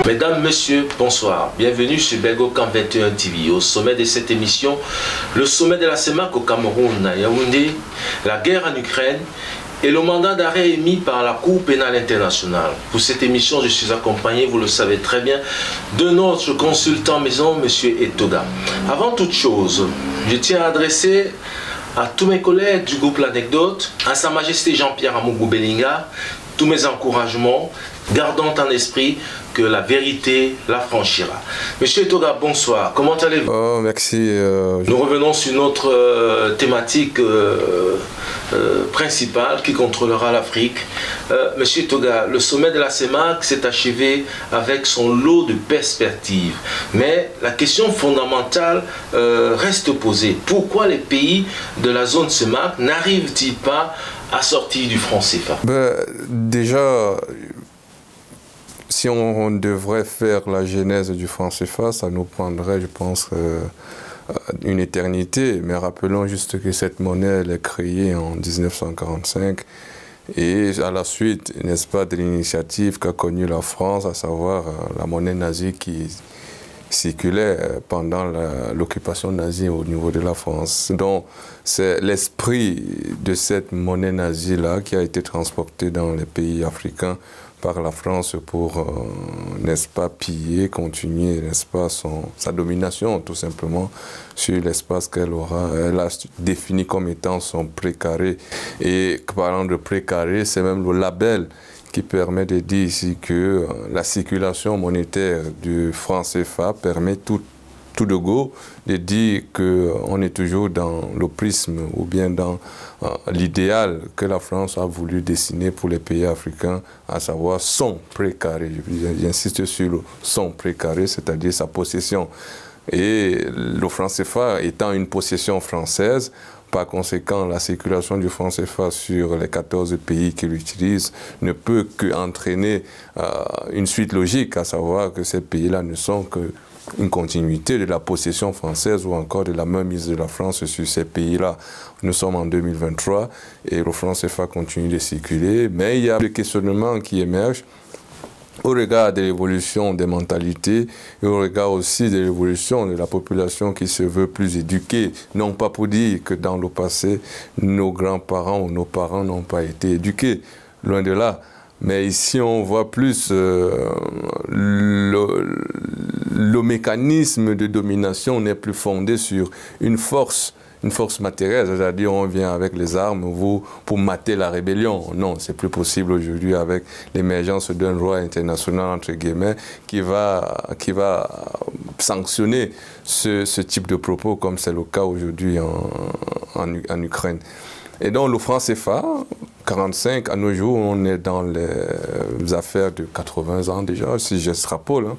Mesdames, Messieurs, bonsoir. Bienvenue sur Belgocam 21 TV. Au sommet de cette émission, le sommet de la CEMAC au Cameroun, à Yaoundé, la guerre en Ukraine et le mandat d'arrêt émis par la Cour pénale internationale. Pour cette émission, je suis accompagné, vous le savez très bien, de notre consultant maison, M. Etoga. Avant toute chose, je tiens à adresser à tous mes collègues du groupe L'Anecdote, à Sa Majesté Jean-Pierre Amougou Belinga, tous mes encouragements, gardant en esprit que la vérité la franchira. Monsieur Etoga, bonsoir. Comment allez-vous? Oh, merci. Nous revenons sur notre thématique principale qui contrôlera l'Afrique. Monsieur Etoga, le sommet de la CEMAC s'est achevé avec son lot de perspectives. Mais la question fondamentale reste posée. Pourquoi les pays de la zone CEMAC n'arrivent-ils pas à sortir du franc CFA? Déjà, si on devrait faire la genèse du franc CFA, ça nous prendrait, je pense, une éternité. Mais rappelons juste que cette monnaie, elle est créée en 1945. Et à la suite, n'est-ce pas, de l'initiative qu'a connue la France, à savoir la monnaie nazie qui circulait pendant l'occupation nazie au niveau de la France. Donc, c'est l'esprit de cette monnaie nazie-là qui a été transportée dans les pays africains par la France pour, n'est-ce pas, piller, continuer, n'est-ce pas, sa domination, tout simplement, sur l'espace qu'elle aura. Elle a défini comme étant son pré-carré. Et parlant de pré-carré, c'est même le label qui permet de dire ici que la circulation monétaire du franc CFA permet tout de go de dire qu'on est toujours dans le prisme ou bien dans l'idéal que la France a voulu dessiner pour les pays africains, à savoir son pré-carré. J'insiste sur le son pré-carré, c'est-à-dire sa possession. Et le franc CFA étant une possession française, par conséquent, la circulation du franc CFA sur les 14 pays qui l'utilisent ne peut qu'entraîner une suite logique, à savoir que ces pays-là ne sont qu'une continuité de la possession française ou encore de la mainmise de la France sur ces pays-là. Nous sommes en 2023 et le franc CFA continue de circuler, mais il y a des questionnements qui émergent au regard de l'évolution des mentalités et au regard aussi de l'évolution de la population qui se veut plus éduquée. Non pas pour dire que dans le passé, nos grands-parents ou nos parents n'ont pas été éduqués, loin de là. Mais ici, on voit plus le mécanisme de domination n'est plus fondé sur une force matérielle, c'est-à-dire on vient avec les armes pour mater la rébellion. Non, c'est plus possible aujourd'hui avec l'émergence d'un droit international, entre guillemets, qui va sanctionner ce type de propos, comme c'est le cas aujourd'hui en Ukraine. Et donc le franc CFA, 45, à nos jours, on est dans les affaires de 80 ans déjà, si j'extrapole, hein.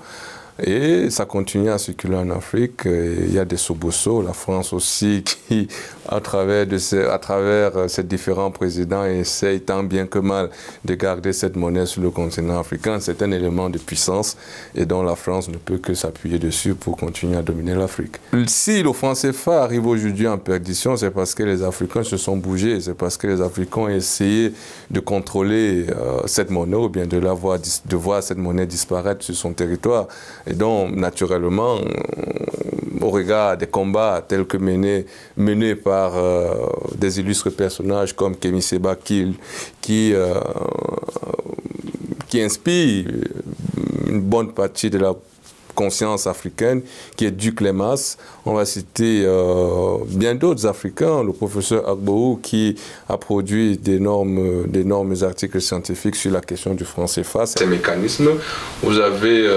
Et ça continue à circuler en Afrique. Il y a des soubresauts. La France aussi, qui, à travers ces différents présidents, essaye tant bien que mal de garder cette monnaie sur le continent africain. C'est un élément de puissance et dont la France ne peut que s'appuyer dessus pour continuer à dominer l'Afrique. Si le franc CFA arrive aujourd'hui en perdition, c'est parce que les Africains se sont bougés. C'est parce que les Africains ont essayé de contrôler cette monnaie ou bien de voir cette monnaie disparaître sur son territoire. Et donc, naturellement, au regard des combats tels que menés par des illustres personnages comme Kémy Séba qui inspire une bonne partie de la conscience africaine, qui est Duc Lemas. On va citer bien d'autres Africains, le professeur Agboou qui a produit d'énormes articles scientifiques sur la question du franc CFA. Ces mécanismes, vous avez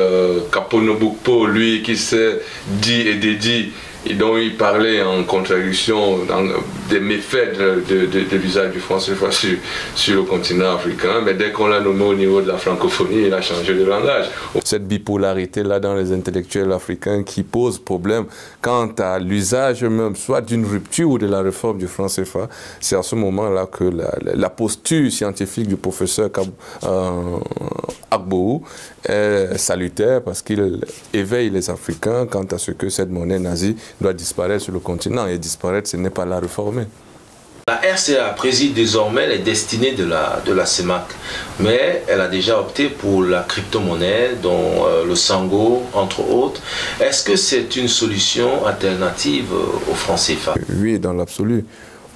Kapono Bukpo, lui qui s'est dit et dédié et dont il parlait en contradiction des méfaits de l'usage du franc CFA sur le continent africain, mais dès qu'on l'a nommé au niveau de la francophonie, il a changé de langage. Cette bipolarité-là dans les intellectuels africains qui pose problème quant à l'usage même, soit d'une rupture ou de la réforme du franc CFA, c'est à ce moment-là que la posture scientifique du professeur Agbohou est salutaire parce qu'il éveille les Africains quant à ce que cette monnaie nazie doit disparaître sur le continent. Et disparaître, ce n'est pas la réformer. La RCA préside désormais les destinées de la CEMAC, mais elle a déjà opté pour la crypto-monnaie, dont le Sango, entre autres. Est-ce que c'est une solution alternative au franc CFA? Oui, dans l'absolu.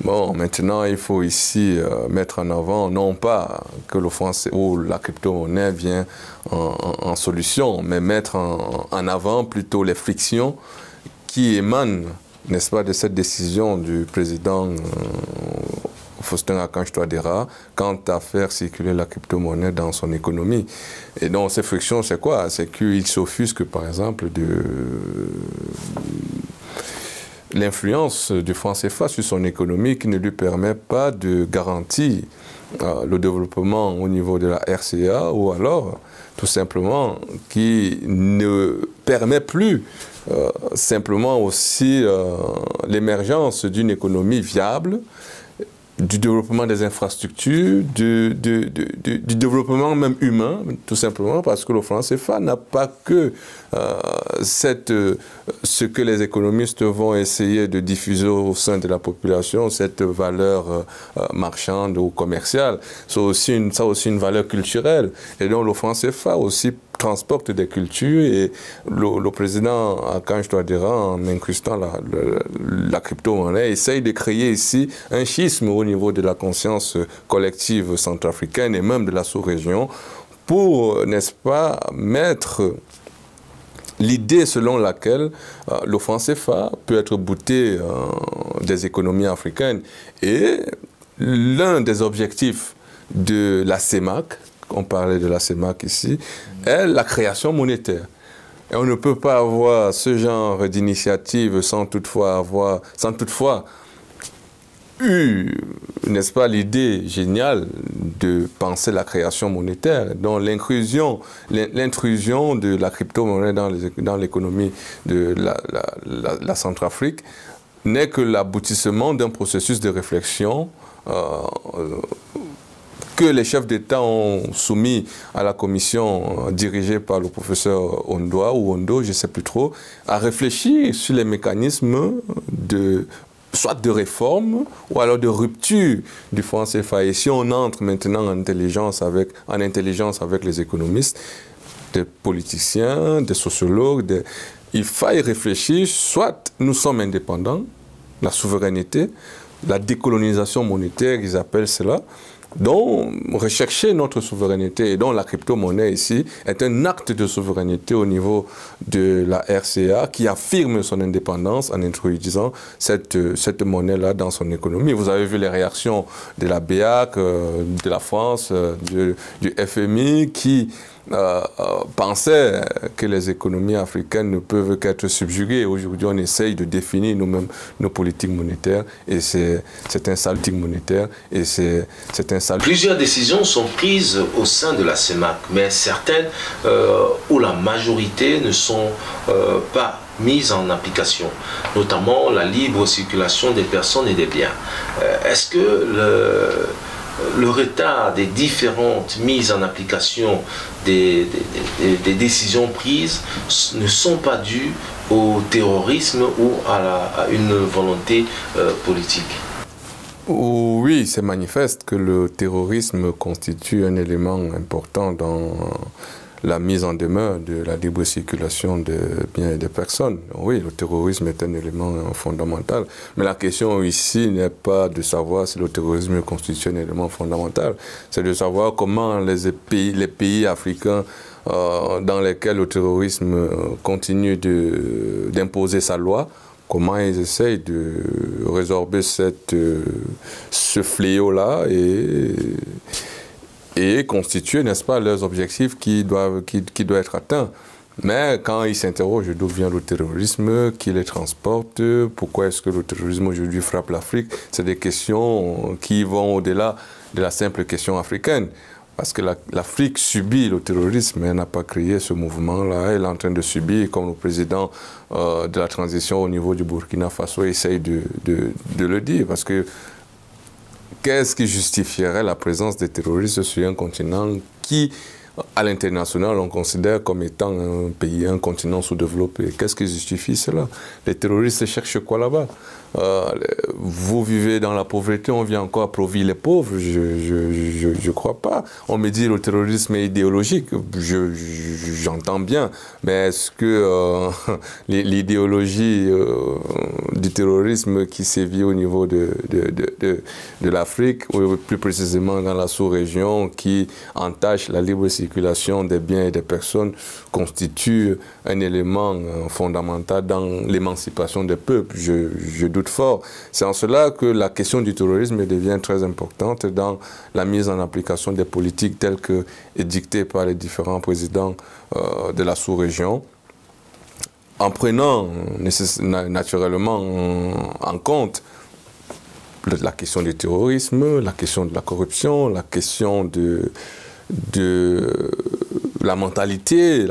Bon, maintenant, il faut ici mettre en avant, non pas que le franc ou la crypto-monnaie vient en solution, mais mettre en avant plutôt les frictions qui émanent, n'est-ce pas, de cette décision du président Faustin Archange Touadéra quant à faire circuler la crypto-monnaie dans son économie. Et donc, ces frictions, c'est quoi? C'est qu'il s'offusque, par exemple, de l'influence du franc CFA sur son économie qui ne lui permet pas de garantir le développement au niveau de la RCA, ou alors tout simplement qui ne permet plus simplement aussi l'émergence d'une économie viable, du développement des infrastructures, du développement même humain, tout simplement parce que le franc CFA n'a pas que ce que les économistes vont essayer de diffuser au sein de la population, cette valeur marchande ou commerciale. Ça a aussi une valeur culturelle. Et donc le franc CFA aussi transporte des cultures, et le président Archange Touadéra, en incrustant la crypto-monnaie, essaye de créer ici un schisme au niveau de la conscience collective centrafricaine et même de la sous-région pour, n'est-ce pas, mettre l'idée selon laquelle le franc CFA peut être bouté des économies africaines. Et l'un des objectifs de la CEMAC, on parlait de la CEMAC ici, est la création monétaire. Et on ne peut pas avoir ce genre d'initiative sans toutefois eu, n'est-ce pas, l'idée géniale de penser la création monétaire. Donc l'intrusion de la crypto-monnaie dans l'économie de la Centrafrique n'est que l'aboutissement d'un processus de réflexion que les chefs d'État ont soumis à la commission dirigée par le professeur Ondo, je ne sais plus trop, à réfléchir sur les mécanismes soit de réforme ou alors de rupture du franc CFA. Et si on entre maintenant en intelligence avec les économistes, des politiciens, des sociologues, il faille réfléchir, soit nous sommes indépendants, la souveraineté, la décolonisation monétaire, ils appellent cela, donc rechercher notre souveraineté, et donc la crypto-monnaie ici est un acte de souveraineté au niveau de la RCA qui affirme son indépendance en introduisant cette monnaie-là dans son économie. Vous avez vu les réactions de la BEAC, de la France, du FMI qui pensaient que les économies africaines ne peuvent qu'être subjuguées. Aujourd'hui, on essaye de définir nous-mêmes nos politiques monétaires, et c'est un politique monétaire, et c'est un sale. Plusieurs décisions sont prises au sein de la CEMAC, mais certaines ou la majorité ne sont pas mises en application, notamment la libre circulation des personnes et des biens. Est-ce que le retard des différentes mises en application des décisions prises ne sont pas dus au terrorisme ou à une volonté politique? Oui, c'est manifeste que le terrorisme constitue un élément important dans la mise en demeure de la libre circulation des biens et des personnes. Oui, le terrorisme est un élément fondamental. Mais la question ici n'est pas de savoir si le terrorisme constitue un élément fondamental. C'est de savoir comment les pays africains dans lesquels le terrorisme continue d'imposer sa loi, comment ils essayent de résorber ce fléau-là et constituer, n'est-ce pas, leurs objectifs qui doivent être atteints. Mais quand ils s'interrogent d'où vient le terrorisme, qui les transporte, pourquoi est-ce que le terrorisme aujourd'hui frappe l'Afrique, c'est des questions qui vont au-delà de la simple question africaine. Parce que l'Afrique subit le terrorisme, elle n'a pas créé ce mouvement-là, elle est en train de subir, comme le président de la transition au niveau du Burkina Faso essaye de le dire. Parce que qu'est-ce qui justifierait la présence des terroristes sur un continent qui, à l'international, on considère comme étant un pays, un continent sous-développé? Qu'est-ce qui justifie cela? Les terroristes cherchent quoi là-bas? Vous vivez dans la pauvreté, on vient encore appauvrir les pauvres? Je crois pas. On me dit le terrorisme est idéologique. J'entends bien. Mais est-ce que l'idéologie du terrorisme qui sévit au niveau de l'Afrique, ou plus précisément dans la sous-région, qui entache la libre circulation des biens et des personnes, constitue un élément fondamental dans l'émancipation des peuples? Je doute fort. C'est en cela que la question du terrorisme devient très importante dans la mise en application des politiques telles que édictées par les différents présidents de la sous-région, en prenant naturellement en compte la question du terrorisme, la question de la corruption, la question de la mentalité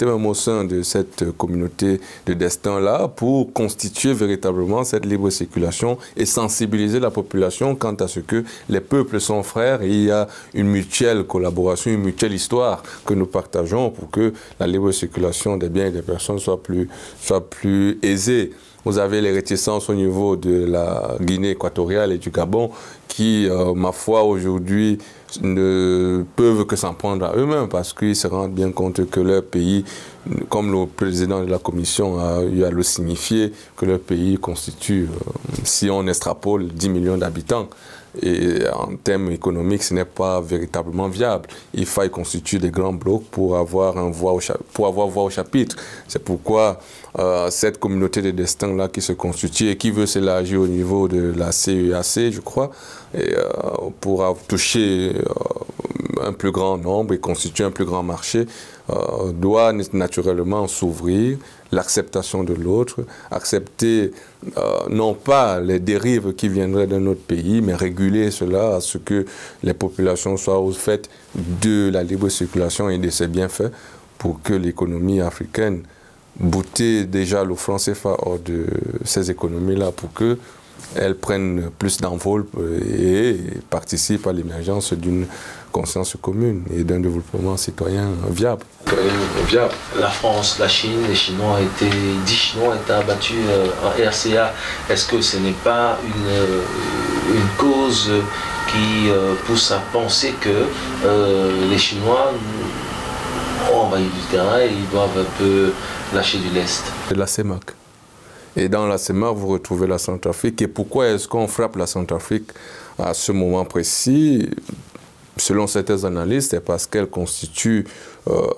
même au sein de cette communauté de destin-là, pour constituer véritablement cette libre circulation et sensibiliser la population quant à ce que les peuples sont frères et il y a une mutuelle collaboration, une mutuelle histoire que nous partageons pour que la libre circulation des biens et des personnes soit plus aisée. Vous avez les réticences au niveau de la Guinée équatoriale et du Gabon qui, ma foi, aujourd'hui, ne peuvent que s'en prendre à eux-mêmes parce qu'ils se rendent bien compte que leur pays, comme le président de la commission a eu à le signifier, que leur pays constitue, si on extrapole, 10 millions d'habitants. Et en termes économiques, ce n'est pas véritablement viable. Il faille constituer des grands blocs pour avoir voix au chapitre. C'est pourquoi cette communauté de destin-là qui se constitue et qui veut s'élargir au niveau de la CEAC, je crois, et, pour toucher un plus grand nombre et constituer un plus grand marché, doit naturellement s'ouvrir, l'acceptation de l'autre, accepter non pas les dérives qui viendraient d'un autre pays, mais réguler cela à ce que les populations soient au fait de la libre circulation et de ses bienfaits pour que l'économie africaine, bouter déjà le franc CFA hors de ces économies-là pour qu'elles prennent plus d'envol et participent à l'émergence d'une conscience commune et d'un développement citoyen viable. La France, la Chine, les Chinois ont été, 10 Chinois ont été abattus en RCA. Est-ce que ce n'est pas une cause qui pousse à penser que les Chinois ont envahi du terrain et ils doivent un peu lâcher du lest? C'est la CEMAC. Et dans la CEMAC, vous retrouvez la Centrafrique. Et pourquoi est-ce qu'on frappe la Centrafrique à ce moment précis? Selon certains analystes, c'est parce qu'elle constitue,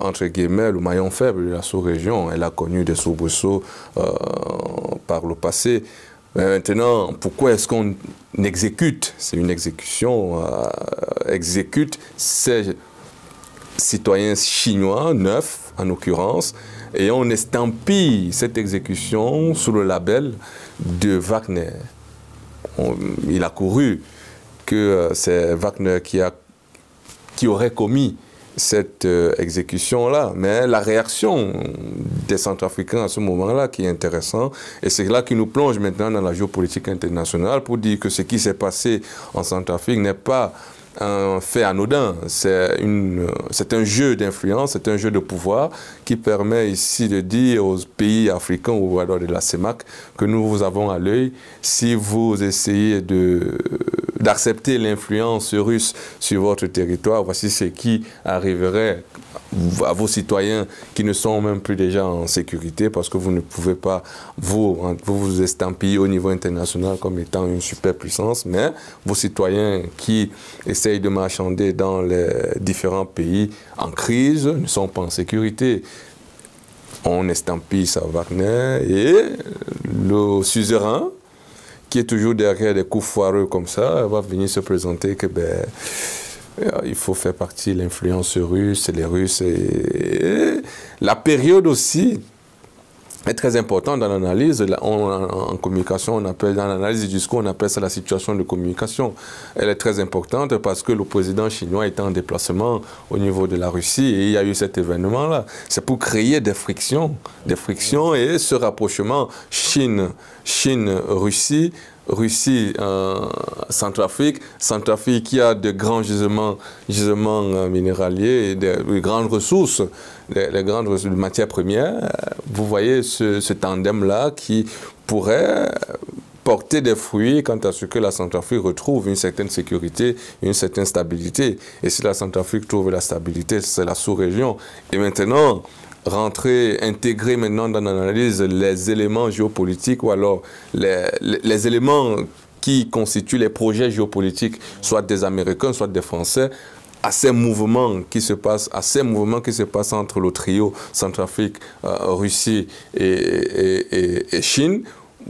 entre guillemets, le maillon faible de la sous-région. Elle a connu des soubresauts par le passé. Mais maintenant, pourquoi est-ce qu'on exécute? C'est une exécution, exécute ces citoyens chinois, neufs en l'occurrence, et on estampille cette exécution sous le label de Wagner. Il a couru que c'est Wagner qui aurait commis cette exécution-là. Mais la réaction des Centrafricains à ce moment-là qui est intéressant, et c'est là qui nous plonge maintenant dans la géopolitique internationale pour dire que ce qui s'est passé en Centrafrique n'est pas un fait anodin, c'est un jeu d'influence, c'est un jeu de pouvoir qui permet ici de dire aux pays africains ou alors de la CEMAC que nous vous avons à l'œil. Si vous essayez d'accepter l'influence russe sur votre territoire, voici ce qui arriverait à vos citoyens qui ne sont même plus déjà en sécurité parce que vous ne pouvez pas vous estampiller au niveau international comme étant une superpuissance, mais vos citoyens qui essayent de marchander dans les différents pays en crise ne sont pas en sécurité. On estampille ça Wagner et le suzerain qui est toujours derrière des coups foireux comme ça, va venir se présenter que il faut faire partie de l'influence russe, les Russes. Et la période aussi est très importante dans l'analyse. En communication, on appelle, dans l'analyse du discours, on appelle ça la situation de communication. Elle est très importante parce que le président chinois était en déplacement au niveau de la Russie et il y a eu cet événement-là. C'est pour créer des frictions et ce rapprochement Chine-Russie, Centrafrique qui a de grands gisements minéraliers et de grandes ressources, les grandes ressources de matières premières. Vous voyez ce tandem-là qui pourrait porter des fruits quant à ce que la Centrafrique retrouve une certaine sécurité, une certaine stabilité. Et si la Centrafrique trouve la stabilité, c'est la sous-région. Et maintenant, intégrer maintenant dans l'analyse les éléments géopolitiques ou alors les éléments qui constituent les projets géopolitiques, soit des Américains, soit des Français, à ces mouvements qui se passent, entre le trio Centrafrique, Russie et Chine.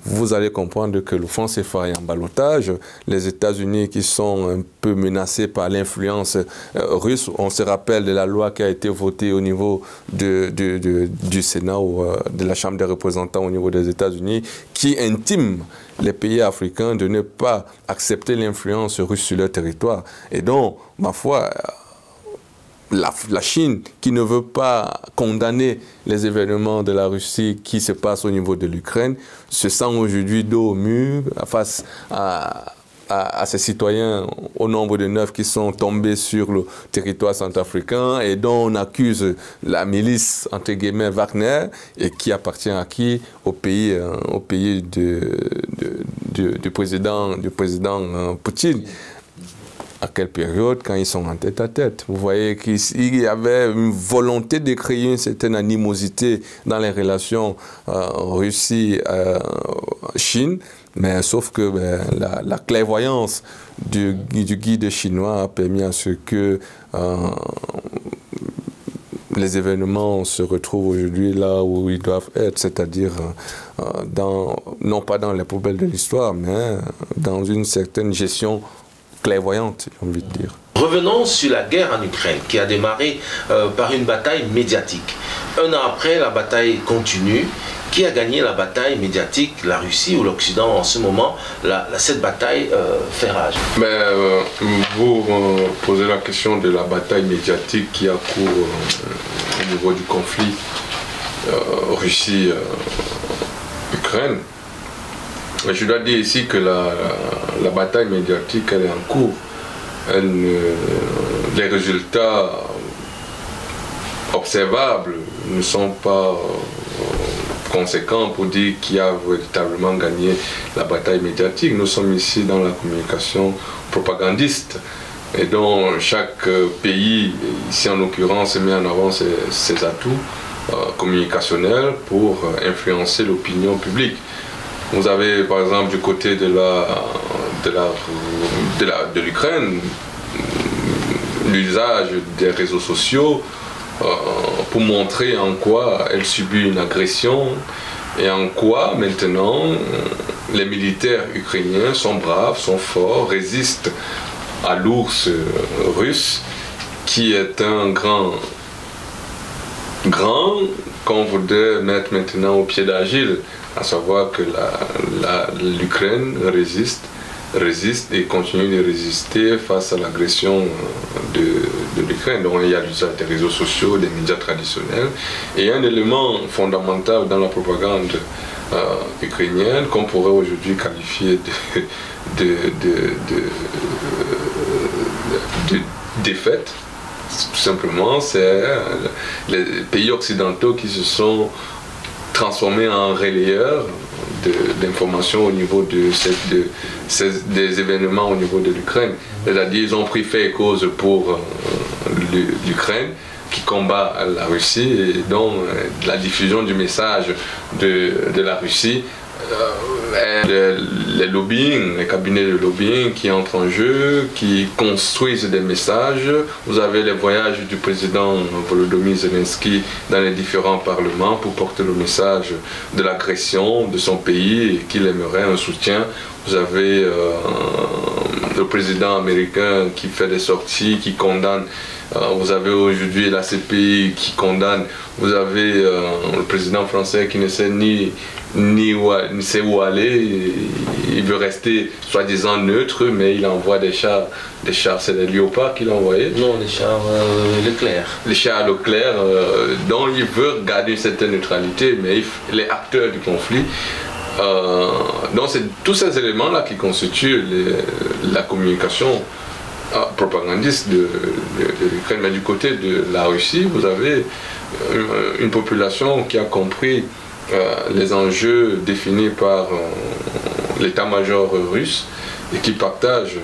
Vous allez comprendre que le franc CFA est en ballottage. Les États-Unis qui sont un peu menacés par l'influence russe. On se rappelle de la loi qui a été votée au niveau du Sénat ou de la Chambre des représentants au niveau des États-Unis qui intime les pays africains de ne pas accepter l'influence russe sur leur territoire. Et donc, ma foi, la Chine, qui ne veut pas condamner les événements de la Russie qui se passent au niveau de l'Ukraine, se sent aujourd'hui dos au mur face à ces citoyens au nombre de 9 qui sont tombés sur le territoire centrafricain et dont on accuse la milice, entre guillemets, Wagner, et qui appartient à qui? Au pays du président Poutine. À quelle période? Quand ils sont en tête-à-tête. Vous voyez qu'il y avait une volonté de créer une certaine animosité dans les relations Russie-Chine, mais sauf que la clairvoyance du guide chinois a permis à ce que les événements se retrouvent aujourd'hui là où ils doivent être, c'est-à-dire non pas dans les poubelles de l'histoire, mais dans une certaine gestion clairvoyante, j'ai envie de dire. Revenons sur la guerre en Ukraine, qui a démarré par une bataille médiatique. Un an après, la bataille continue. Qui a gagné la bataille médiatique, la Russie ou l'Occident en ce moment? Cette bataille fait rage. Mais vous posez la question de la bataille médiatique qui a cours au niveau du conflit Russie-Ukraine. Je dois dire ici que la bataille médiatique, elle est en cours. Les résultats observables ne sont pas conséquents pour dire qui a véritablement gagné la bataille médiatique. Nous sommes ici dans la communication propagandiste. Et donc chaque pays, ici en l'occurrence, met en avant ses atouts communicationnels pour influencer l'opinion publique. Vous avez par exemple du côté de l'Ukraine l'usage des réseaux sociaux pour montrer en quoi elle subit une agression et en quoi maintenant les militaires ukrainiens sont braves, sont forts, résistent à l'ours russe qui est un grand qu'on voudrait mettre maintenant au pied d'Agile, à savoir que l'Ukraine résiste et continue de résister face à l'agression de l'Ukraine. Donc il y a l'usage des réseaux sociaux, des médias traditionnels, et un élément fondamental dans la propagande ukrainienne qu'on pourrait aujourd'hui qualifier de défaite, tout simplement, c'est les pays occidentaux qui se sont transformés en relayeurs d'informations au niveau des événements au niveau de l'Ukraine. C'est-à-dire ils ont pris fait et cause pour l'Ukraine qui combat la Russie, et donc la diffusion du message de la Russie, les lobbying, les cabinets de lobbying qui entrent en jeu, qui construisent des messages. Vous avez les voyages du président Volodymyr Zelensky dans les différents parlements pour porter le message de l'agression de son pays et qu'il aimerait un soutien. Vous avez le président américain qui fait des sorties, qui condamne. Vous avez aujourd'hui la CPI qui condamne. Vous avez le président français qui ne sait ni sait où aller. Il veut rester soi-disant neutre, mais il envoie des chars. Des chars, c'est des léopards qu'il a envoyés. Non, les chars Leclerc. Les chars Leclerc, dont il veut garder une certaine neutralité, mais les acteurs du conflit. Donc c'est tous ces éléments-là qui constituent la communication propagandiste de l'Ukraine. Mais du côté de la Russie, vous avez une population qui a compris les enjeux définis par l'état-major russe et qui partage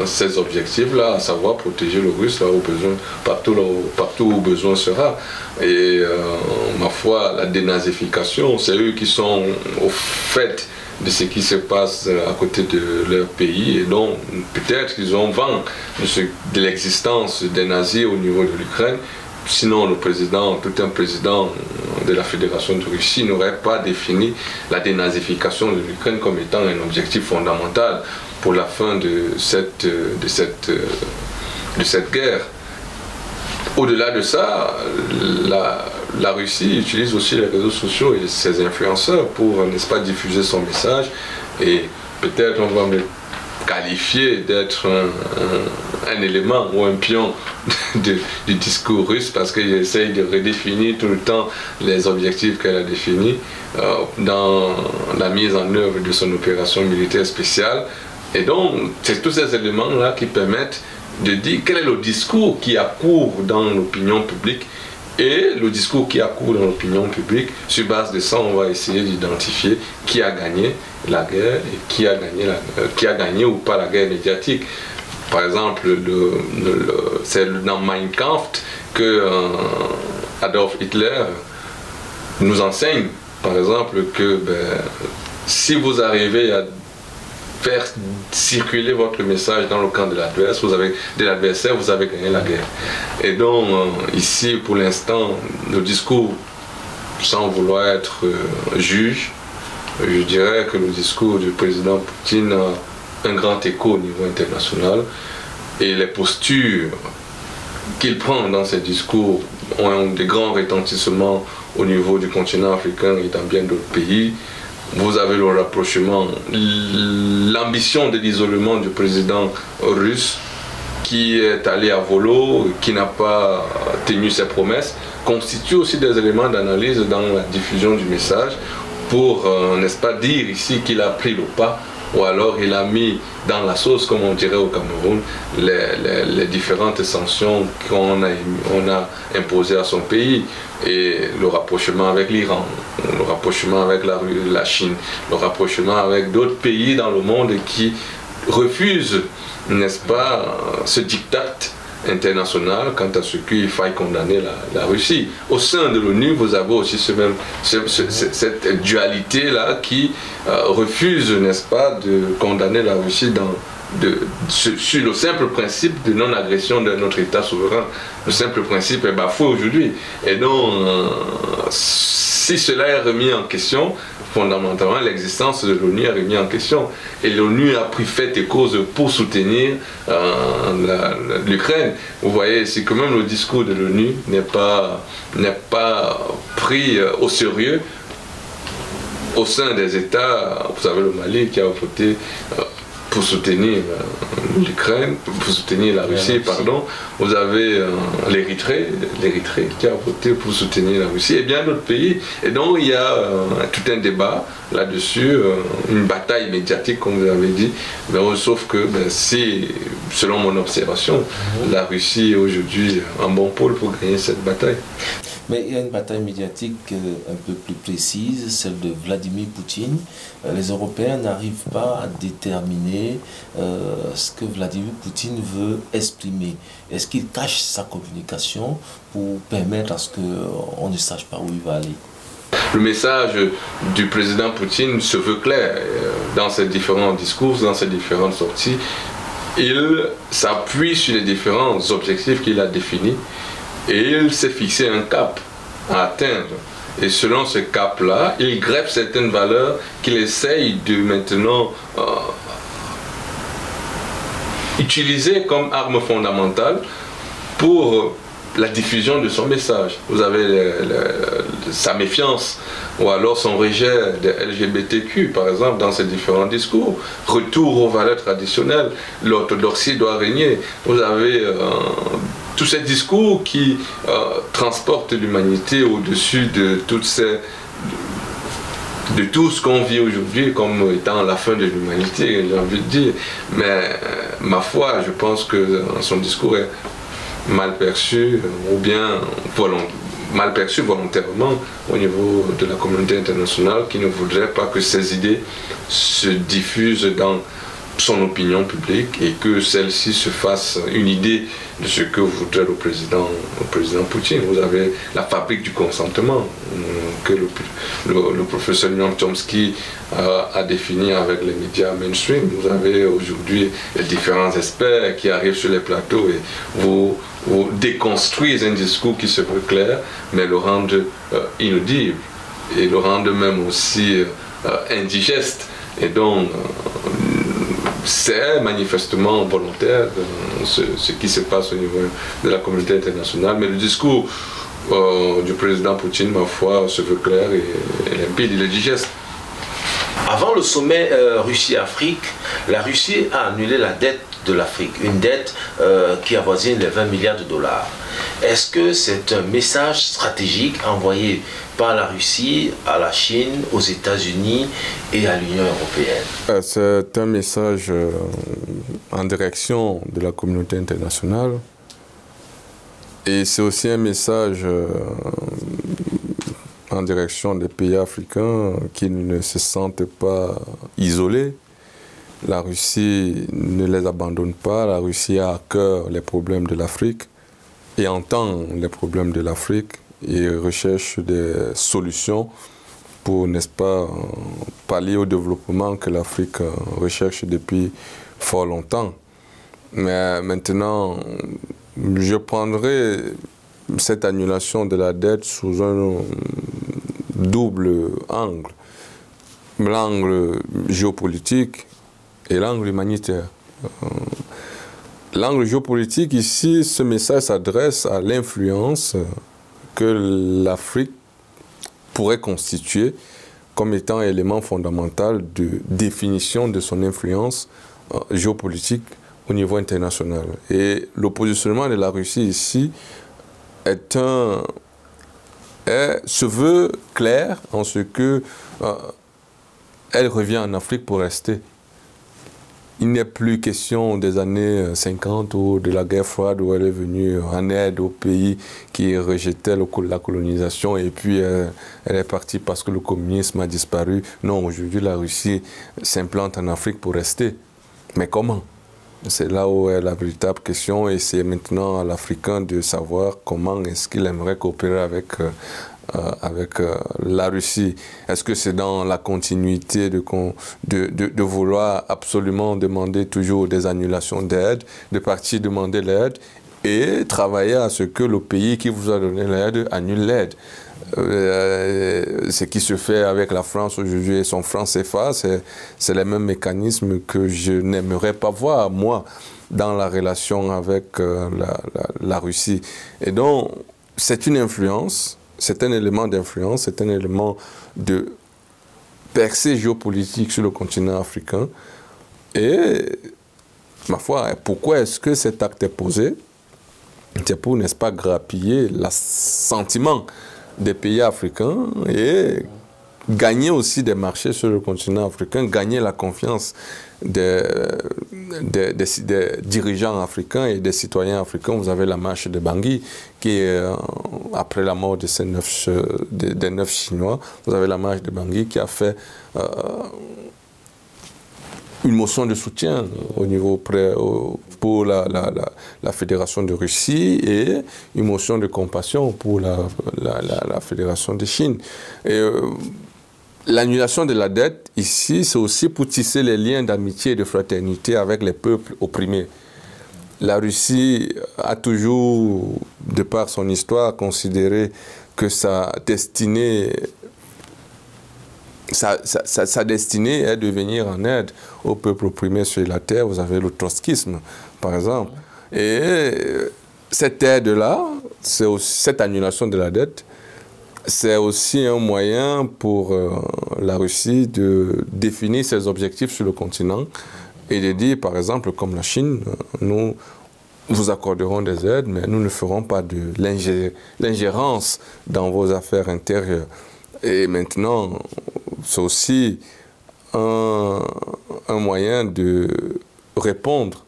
ces objectifs-là, à savoir protéger le russe là où besoin, partout où besoin sera. Et ma foi, la dénazification, c'est eux qui sont au fait de ce qui se passe à côté de leur pays, et donc peut-être qu'ils ont vent de l'existence des nazis au niveau de l'Ukraine. Sinon, tout un président de la Fédération de Russie n'aurait pas défini la dénazification de l'Ukraine comme étant un objectif fondamental pour la fin de cette guerre. Au-delà de ça, la Russie utilise aussi les réseaux sociaux et ses influenceurs pour, n'est-ce pas, diffuser son message. Et peut-être on va me qualifier d'être un élément ou un pion du discours russe, parce qu'il essaye de redéfinir tout le temps les objectifs qu'elle a définis dans la mise en œuvre de son opération militaire spéciale. Et donc, c'est tous ces éléments-là qui permettent de dire quel est le discours qui accourt dans l'opinion publique. Et le discours qui accourt dans l'opinion publique, sur base de ça, on va essayer d'identifier qui a gagné la guerre et qui a gagné ou pas la guerre médiatique. Par exemple, c'est dans Mein Kampf que Adolf Hitler nous enseigne, par exemple, que si vous arrivez à faire circuler votre message dans le camp de l'adversaire, vous avez gagné la guerre. Et donc, ici, pour l'instant, le discours, sans vouloir être juge, je dirais que le discours du président Poutine a un grand écho au niveau international, et les postures qu'il prend dans ces discours ont des grands retentissements au niveau du continent africain et dans bien d'autres pays. Vous avez le rapprochement, l'ambition de l'isolement du président russe qui est allé à volo, qui n'a pas tenu ses promesses, constitue aussi des éléments d'analyse dans la diffusion du message pour, n'est-ce pas, dire ici qu'il a pris le pas, ou alors il a mis dans la sauce, comme on dirait au Cameroun, les différentes sanctions qu'on a imposées à son pays, et le rapprochement avec l'Iran, le rapprochement avec la Chine, le rapprochement avec d'autres pays dans le monde qui refusent, n'est-ce pas, ce diktat international quant à ce qu'il faille condamner la Russie. Au sein de l'ONU, vous avez aussi cette dualité-là qui refuse, n'est-ce pas, de condamner la Russie sur le simple principe de non-agression de notre État souverain. Le simple principe est bafoué aujourd'hui. Et donc, si cela est remis en question, fondamentalement, l'existence de l'ONU est remise en question. Et l'ONU a pris fait et cause pour soutenir l'Ukraine. Vous voyez, c'est que même le discours de l'ONU n'est pas pris au sérieux au sein des États. Vous avez le Mali qui a voté pour soutenir l'Ukraine, pour soutenir la Russie, pardon. Vous avez l'Érythrée qui a voté pour soutenir la Russie, et bien d'autres pays. Et donc il y a tout un débat là-dessus, une bataille médiatique, comme vous avez dit, mais sauf que si, selon mon observation, la Russie est aujourd'hui un bon pôle pour gagner cette bataille. Mais il y a une bataille médiatique un peu plus précise, celle de Vladimir Poutine. Les Européens n'arrivent pas à déterminer ce que Vladimir Poutine veut exprimer. Est-ce qu'il cache sa communication pour permettre à ce qu'on ne sache pas où il va aller? Le message du président Poutine se veut clair dans ses différents discours, dans ses différentes sorties. Il s'appuie sur les différents objectifs qu'il a définis. Et il s'est fixé un cap à atteindre. Et selon ce cap-là, il greffe certaines valeurs qu'il essaye de maintenant utilisé comme arme fondamentale pour la diffusion de son message. Vous avez sa méfiance ou alors son rejet des LGBTQ, par exemple, dans ses différents discours. Retour aux valeurs traditionnelles, l'orthodoxie doit régner. Vous avez tous ces discours qui transportent l'humanité au-dessus de toutes ces... de tout ce qu'on vit aujourd'hui comme étant la fin de l'humanité, j'ai envie de dire. Mais ma foi, je pense que son discours est mal perçu ou bien mal perçu volontairement au niveau de la communauté internationale qui ne voudrait pas que ces idées se diffusent dans son opinion publique et que celle-ci se fasse une idée de ce que voudrait le président Poutine. Vous avez la fabrique du consentement que le professeur Noam Chomsky a défini avec les médias mainstream. Vous avez aujourd'hui les différents experts qui arrivent sur les plateaux et vous déconstruisent un discours qui se veut clair, mais le rendent inaudible et le rendent même aussi indigeste. Et donc, c'est manifestement volontaire ce qui se passe au niveau de la communauté internationale. Mais le discours du président Poutine, ma foi, se veut clair et limpide, il est digeste. Avant le sommet Russie-Afrique, la Russie a annulé la dette de l'Afrique, une dette qui avoisine les 20 milliards de dollars. Est-ce que c'est un message stratégique envoyé par la Russie à la Chine, aux États-Unis et à l'Union européenne? C'est un message en direction de la communauté internationale et c'est aussi un message en direction des pays africains qui ne se sentent pas isolés. La Russie ne les abandonne pas, la Russie a à cœur les problèmes de l'Afrique et entend les problèmes de l'Afrique et recherche des solutions pour, n'est-ce pas, pallier au développement que l'Afrique recherche depuis fort longtemps. Mais maintenant, je prendrai cette annulation de la dette sous un double angle. L'angle géopolitique et l'angle humanitaire. L'angle géopolitique, ici, ce message s'adresse à l'influence que l'Afrique pourrait constituer comme étant élément fondamental de définition de son influence géopolitique au niveau international. Et le positionnement de la Russie ici se veut clair en ce que elle revient en Afrique pour rester. Il n'est plus question des années 50 ou de la guerre froide où elle est venue en aide aux pays qui rejetaient la colonisation et puis elle est partie parce que le communisme a disparu. Non, aujourd'hui la Russie s'implante en Afrique pour rester. Mais comment? C'est là où est la véritable question et c'est maintenant à l'Africain de savoir comment est-ce qu'il aimerait coopérer avec la Russie. Est-ce que c'est dans la continuité de vouloir absolument demander toujours des annulations d'aide, de partir demander l'aide et travailler à ce que le pays qui vous a donné l'aide annule l'aide? Ce qui se fait avec la France aujourd'hui et son franc CFA, c'est les mêmes mécanismes que je n'aimerais pas voir, moi, dans la relation avec la Russie. Et donc, c'est une influence, c'est un élément d'influence, c'est un élément de percée géopolitique sur le continent africain. Et, ma foi, pourquoi est-ce que cet acte est posé? C'est pour, n'est-ce pas, grappiller l'assentiment des pays africains et gagner aussi des marchés sur le continent africain, gagner la confiance des dirigeants africains et des citoyens africains. Vous avez la marche de Bangui qui est, après la mort de des 9 Chinois, vous avez la marche de Bangui qui a fait une motion de soutien au niveau pour la Fédération de Russie et une motion de compassion pour la Fédération de Chine. L'annulation de la dette, ici, c'est aussi pour tisser les liens d'amitié et de fraternité avec les peuples opprimés. La Russie a toujours, de par son histoire, considéré que sa destinée sa destinée est de venir en aide au peuple opprimé sur la terre. Vous avez le trotskisme, par exemple. Et cette aide-là, cette annulation de la dette, c'est aussi un moyen pour la Russie de définir ses objectifs sur le continent et de dire, par exemple, comme la Chine, nous vous accorderons des aides, mais nous ne ferons pas de l'ingérence dans vos affaires intérieures. Et maintenant, c'est aussi un moyen de répondre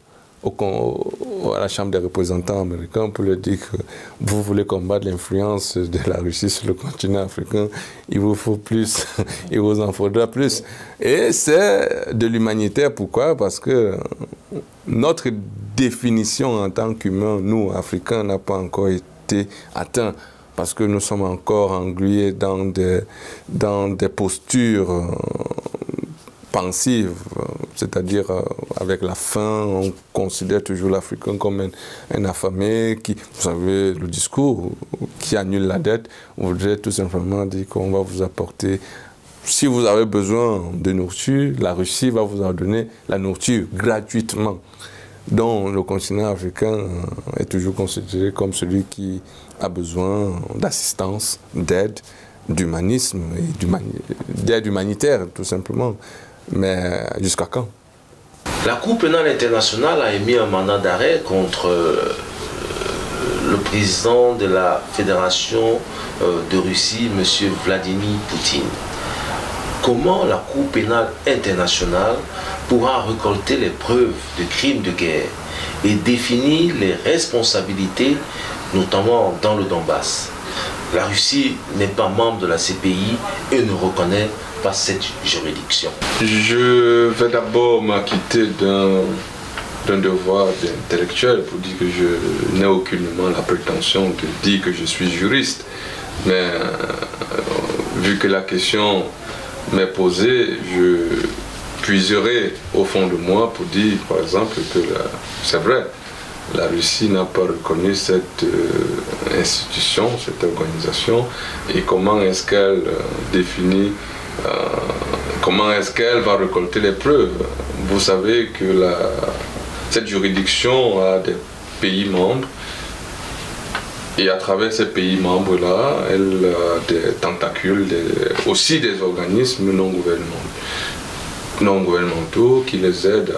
à la Chambre des représentants américains pour leur dire que vous voulez combattre l'influence de la Russie sur le continent africain, il vous faut plus, il vous en faudra plus. Et c'est de l'humanitaire. Pourquoi? Parce que notre définition en tant qu'humains, nous, Africains, n'a pas encore été atteinte. Parce que nous sommes encore englués dans des postures pensives, c'est-à-dire avec la faim, on considère toujours l'Africain comme un affamé qui, vous savez, le discours qui annule la dette, on voudrait tout simplement dire qu'on va vous apporter, si vous avez besoin de nourriture, la Russie va vous en donner la nourriture gratuitement. Donc le continent africain est toujours considéré comme celui qui a besoin d'assistance, d'aide, d'humanisme, d'aide humanitaire tout simplement. Mais jusqu'à quand? La Cour pénale internationale a émis un mandat d'arrêt contre le président de la Fédération de Russie, M. Vladimir Poutine. Comment la Cour pénale internationale pourra récolter les preuves de crimes de guerre et définir les responsabilités, notamment dans le Donbass? La Russie n'est pas membre de la CPI et ne reconnaît pas cette juridiction. Je vais d'abord m'acquitter d'un devoir d'intellectuel pour dire que je n'ai aucunement la prétention de dire que je suis juriste. Mais vu que la question m'est posée, je puiserai au fond de moi pour dire, par exemple, que c'est vrai, la Russie n'a pas reconnu cette institution, cette organisation, et comment est-ce qu'elle définit, comment est-ce qu'elle va récolter les preuves. Vous savez que cette juridiction a des pays membres, et à travers ces pays membres-là, elle a des tentacules, aussi des organismes non gouvernementaux qui les aident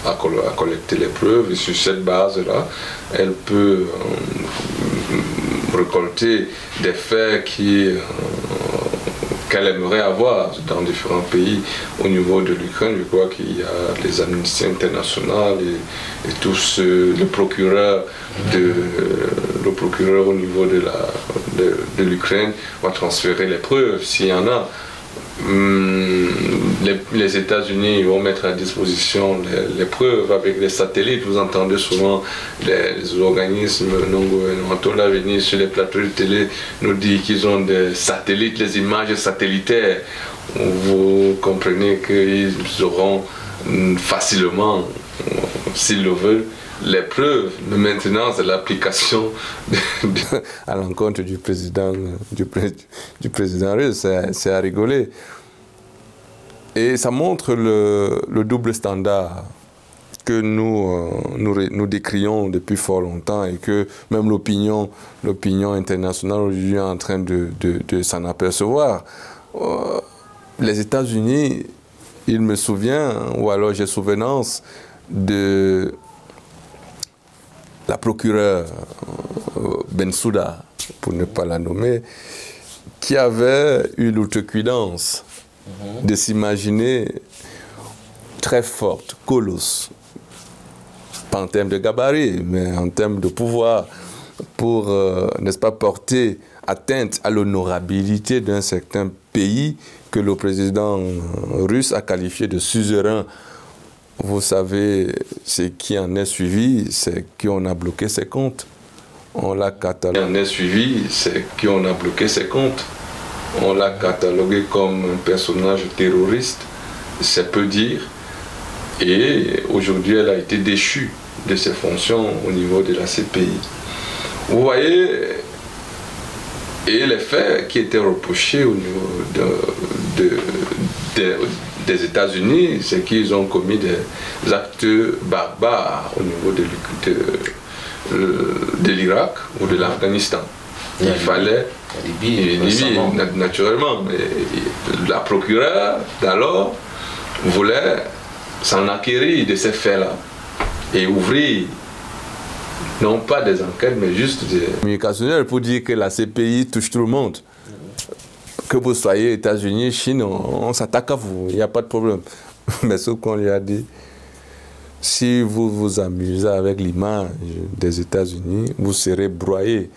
à collecter les preuves, et sur cette base-là, elle peut récolter des faits qu'elle aimerait avoir dans différents pays. Au niveau de l'Ukraine, je crois qu'il y a les amnisties internationales et tous le procureur au niveau de l'Ukraine va transférer les preuves s'il y en a. Les États-Unis vont mettre à disposition les preuves avec les satellites. Vous entendez souvent les organismes non gouvernementaux là venir sur les plateaux de télé nous dire qu'ils ont des satellites, les images satellitaires. Vous comprenez qu'ils auront facilement, s'ils le veulent, les preuves. Mais maintenant, c'est l'application à l'encontre du président russe. C'est à rigoler. Et ça montre le double standard que nous décrions depuis fort longtemps et que même l'opinion internationale aujourd'hui est en train de s'en apercevoir. Les États-Unis, il me souvient, ou alors j'ai souvenance de la procureure Bensouda, pour ne pas la nommer, qui avait eu l'outrecuidance de s'imaginer très forte, colosse, pas en termes de gabarit, mais en termes de pouvoir, pour, n'est-ce pas, porter atteinte à l'honorabilité d'un certain pays que le président russe a qualifié de suzerain. Vous savez, ce qui en est suivi, c'est qu'on a bloqué ses comptes. On l'a catalogué. En est suivi, c'est qu'on a bloqué ses comptes. On l'a catalogué comme un personnage terroriste, c'est peu dire. Et aujourd'hui, elle a été déchue de ses fonctions au niveau de la CPI. Vous voyez, et les faits qui étaient reprochés au niveau des États-Unis, c'est qu'ils ont commis des actes barbares au niveau de l'Irak ou de l'Afghanistan. Il fallait, Libye, naturellement, la procureure d'alors voulait s'en acquérir de ces faits-là et ouvrir non pas des enquêtes, mais juste des communicationnels pour dire que la CPI touche tout le monde. Que vous soyez États-Unis, Chine, on s'attaque à vous, il n'y a pas de problème. Mais ce qu'on lui a dit, si vous vous amusez avec l'image des États-Unis, vous serez broyé.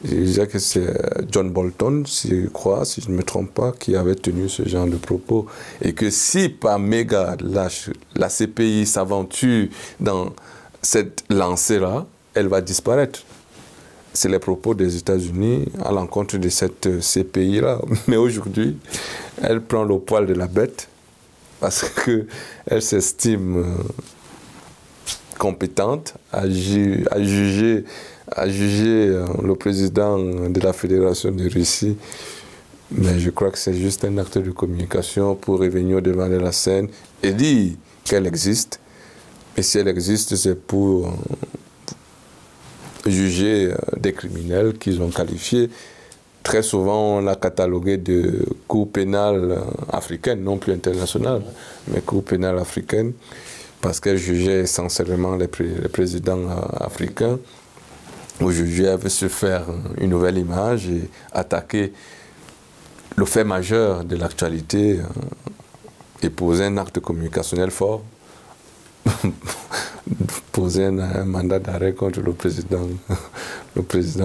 Je disais que c'est John Bolton, si je crois, si je ne me trompe pas, qui avait tenu ce genre de propos. Et que si par méga la CPI s'aventure dans cette lancée-là, elle va disparaître. C'est les propos des États-Unis à l'encontre de cette CPI-là. Mais aujourd'hui, elle prend le poil de la bête parce qu'elle s'estime compétente à juger le président de la Fédération de Russie. Mais je crois que c'est juste un acte de communication pour revenir devant la scène et dire qu'elle existe. Et si elle existe, c'est pour juger des criminels qu'ils ont qualifiés. Très souvent, on l'a catalogué de cour pénale africaine, non plus internationale, mais cour pénale africaine, parce qu'elle jugeait essentiellement les présidents africains. Aujourd'hui, elle veut se faire une nouvelle image et attaquer le fait majeur de l'actualité et poser un acte communicationnel fort. Poser un mandat d'arrêt contre le président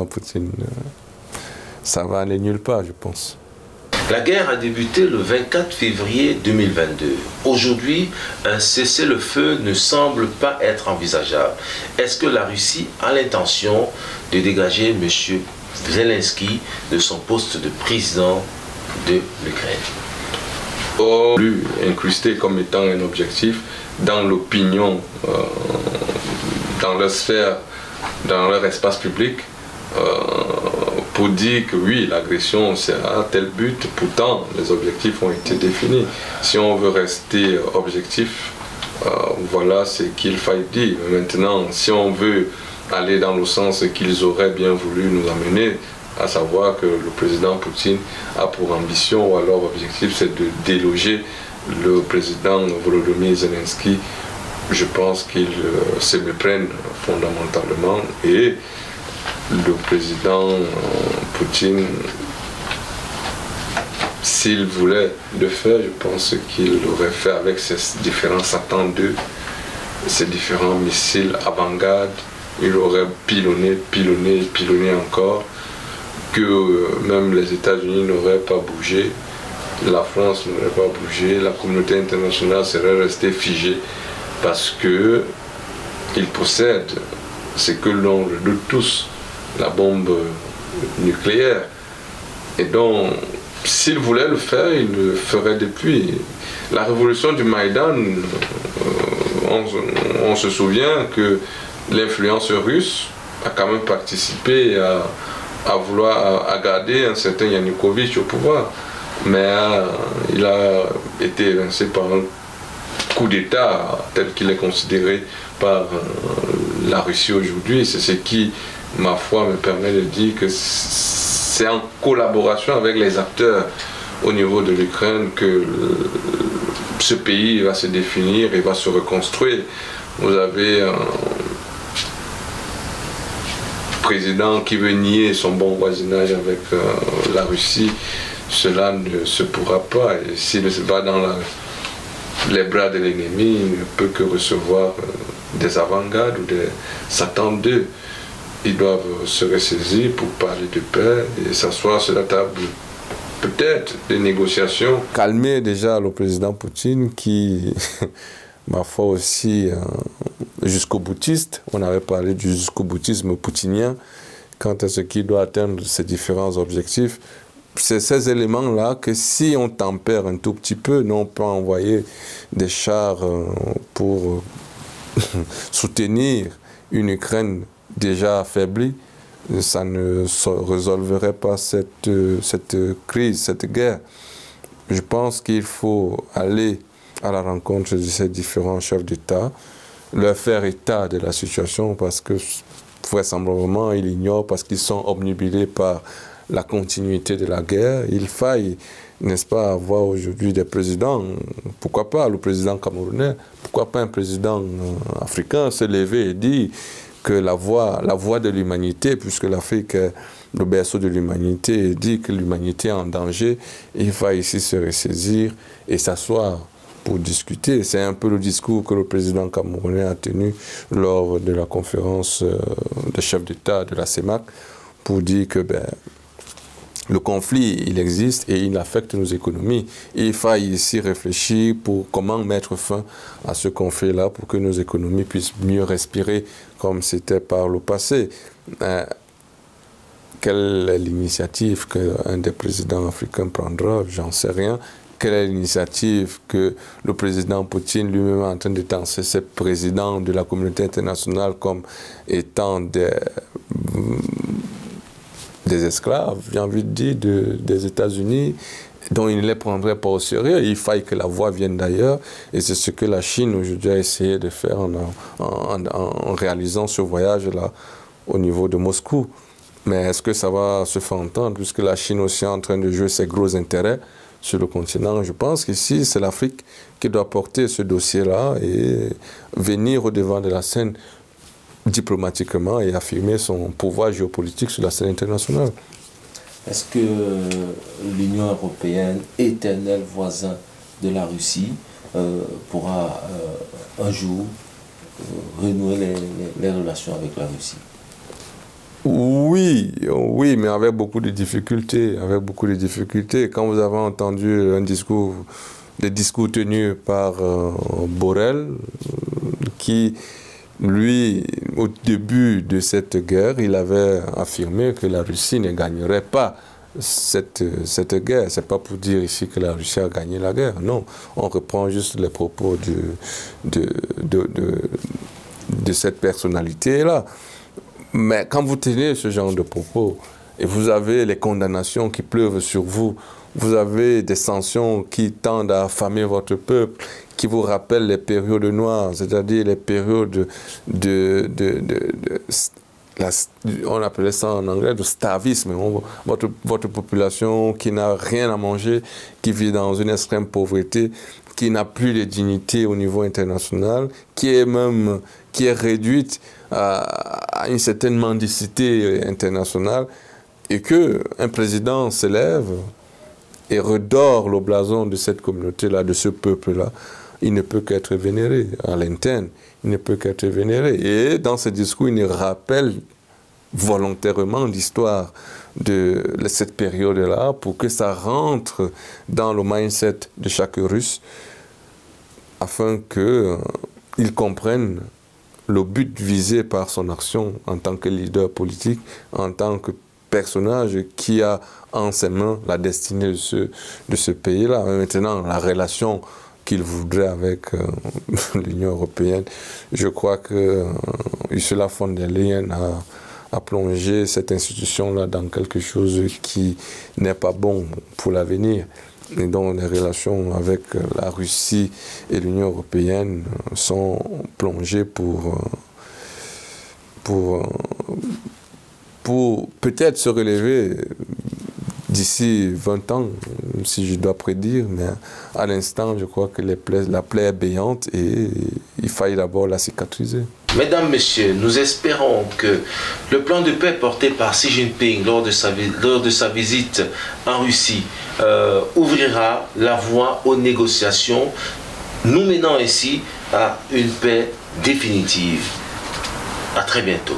Poutine. Ça va aller nulle part, je pense. La guerre a débuté le 24 février 2022. Aujourd'hui, un cessez-le-feu ne semble pas être envisageable. Est-ce que la Russie a l'intention de dégager M. Zelensky de son poste de président de l'Ukraine? Plus incrusté comme étant un objectif dans l'opinion, dans leur sphère, dans leur espace public, pour dire que oui, l'agression sera tel but, pourtant les objectifs ont été définis. Si on veut rester objectif, voilà ce qu'il faille dire. Maintenant, si on veut aller dans le sens qu'ils auraient bien voulu nous amener, à savoir que le président Poutine a pour ambition ou alors objectif c'est de déloger le président Volodymyr Zelensky, je pense qu'ils se méprennent fondamentalement et le président Poutine, s'il voulait le faire, je pense qu'il l'aurait fait avec ses différents Satan 2, ses différents missiles avant-garde, il aurait pilonné encore, que même les États-Unis n'auraient pas bougé, la France n'aurait pas bougé, la communauté internationale serait restée figée parce qu'ils possèdent ce que l'on redoute tous, la bombe nucléaire. Et donc, s'ils voulaient le faire, ils le feraient depuis. La révolution du Maïdan, on se souvient que l'influence russe a quand même participé à vouloir garder un certain Yanukovych au pouvoir. Mais il a été évincé par un coup d'État tel qu'il est considéré par la Russie aujourd'hui. C'est ce qui, ma foi, me permet de dire que c'est en collaboration avec les acteurs au niveau de l'Ukraine que ce pays va se définir et va se reconstruire. Vous avez un président qui veut nier son bon voisinage avec la Russie. Cela ne se pourra pas. Et s'il va dans les bras de l'ennemi, il ne peut que recevoir des avant-gardes ou des Satan 2. Ils doivent se ressaisir pour parler de paix et s'asseoir sur la table, peut-être, des négociations. Calmer déjà le président Poutine qui, ma foi aussi, jusqu'au boutiste, on avait parlé du jusqu'au boutisme poutinien, quant à ce qui doit atteindre ses différents objectifs. C'est ces éléments-là que si on tempère un tout petit peu, nous on peut envoyer des chars pour soutenir une Ukraine déjà affaiblie, ça ne résolverait pas cette crise, cette guerre. je pense qu'il faut aller à la rencontre de ces différents chefs d'État, leur faire état de la situation parce que vraisemblablement ils ignorent, parce qu'ils sont obnubilés par la continuité de la guerre. Il faille, n'est-ce pas, avoir aujourd'hui des présidents, pourquoi pas le président camerounais, pourquoi pas un président africain se lever et dire que la voie de l'humanité, puisque l'Afrique est le berceau de l'humanité, dit que l'humanité est en danger, il va ici se ressaisir et s'asseoir pour discuter. C'est un peu le discours que le président camerounais a tenu lors de la conférence des chefs d'État de la CEMAC pour dire que le conflit, il existe et il affecte nos économies. Et il faut ici réfléchir pour comment mettre fin à ce conflit-là pour que nos économies puissent mieux respirer comme c'était par le passé. Quelle est l'initiative qu'un des présidents africains prendra? J'en sais rien. Quelle est l'initiative que le président Poutine lui-même est en train de danser, ces présidents de la communauté internationale comme étant des esclaves, j'ai envie de dire, des États-Unis, dont il ne les prendrait pas au sérieux. Il faille que la voix vienne d'ailleurs, et c'est ce que la Chine aujourd'hui a essayé de faire en réalisant ce voyage-là au niveau de Moscou. Mais est-ce que ça va se faire entendre, puisque la Chine aussi est en train de jouer ses gros intérêts sur le continent? Je pense qu'ici, c'est l'Afrique qui doit porter ce dossier-là et venir au devant de la scène diplomatiquement et affirmer son pouvoir géopolitique sur la scène internationale. Est-ce que l'Union européenne, éternel voisin de la Russie, pourra un jour renouer les relations avec la Russie? Oui, oui, mais avec beaucoup de difficultés, Quand vous avez entendu des discours tenus par Borrell, qui, lui, au début de cette guerre, il avait affirmé que la Russie ne gagnerait pas cette guerre. C'est pas pour dire ici que la Russie a gagné la guerre, non. On reprend juste les propos de cette personnalité-là. Mais quand vous tenez ce genre de propos, et vous avez les condamnations qui pleuvent sur vous, vous avez des sanctions qui tendent à affamer votre peuple, qui vous rappellent les périodes noires, c'est-à-dire les périodes on appelait ça en anglais de starvisme. Votre population qui n'a rien à manger, qui vit dans une extrême pauvreté, qui n'a plus de dignité au niveau international, qui est réduite à une certaine mendicité internationale, et qu'un président se lève et redore le blason de cette communauté-là, de ce peuple-là, il ne peut qu'être vénéré à l'interne, il ne peut qu'être vénéré. Et dans ce discours, il rappelle volontairement l'histoire de cette période-là pour que ça rentre dans le mindset de chaque Russe afin qu'il comprenne le but visé par son action en tant que leader politique, en tant que personnage qui a en ses mains la destinée de ce pays-là. Maintenant, la relation qu'il voudrait avec l'Union européenne, je crois que Ursula von der Leyen a plongé cette institution-là dans quelque chose qui n'est pas bon pour l'avenir. Et donc les relations avec la Russie et l'Union européenne sont plongées pour peut-être se relever d'ici 20 ans, si je dois prédire, mais à l'instant, je crois que la plaie est béante et il faille d'abord la cicatriser. Mesdames, Messieurs, nous espérons que le plan de paix porté par Xi Jinping lors de sa visite en Russie ouvrira la voie aux négociations, nous menant ainsi à une paix définitive. À très bientôt.